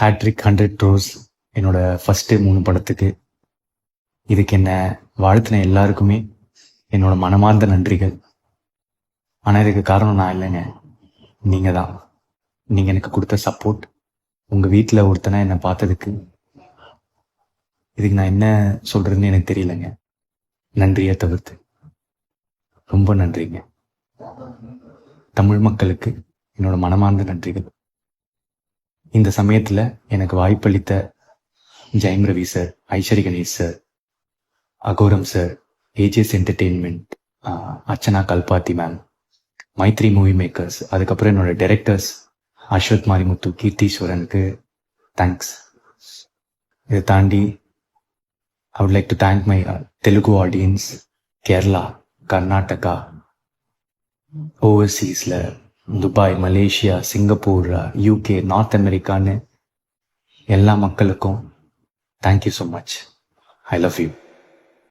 Hat-trick 100 crores என்னோட first 3 படத்துக்கு. இதுக்கு என்ன வாழ்த்தின எல்லாருக்குமே என்னோட மனமார்ந்த நன்றிகள். ஆனால் இதுக்கு காரணம் நான் இல்லைங்க, நீங்கள் தான். நீங்கள் எனக்கு கொடுத்த சப்போர்ட், உங்கள் வீட்டில் ஒருத்தனை என்னை பார்த்ததுக்கு, இதுக்கு நான் என்ன சொல்கிறதுன்னு எனக்கு தெரியலைங்க. நன்றியை தவிர்த்து ரொம்ப நன்றிங்க. தமிழ் மக்களுக்கு என்னோட மனமார்ந்த நன்றிகள். இந்த சமயத்தில் எனக்கு வாய்ப்பளித்த Jayam Ravi sir, Aishwari Ganesh sir, Agoram sir, AGS Entertainment, Archana Kalpathi ma'am, Mythri Movie Makers, அதுக்கப்புறம் என்னோட டைரக்டர்ஸ் அஸ்வத் மாரிமுத்து, கீர்த்தீஸ்வரனுக்கு தேங்க்ஸ். இதை தாண்டி I would like to thank my Telugu audience, Kerala, Karnataka, overseasல Dubai, Malaysia, Singapore, UK, north அமெரிக்கான்னு எல்லா மக்களுக்கும் thank you so much. I love you.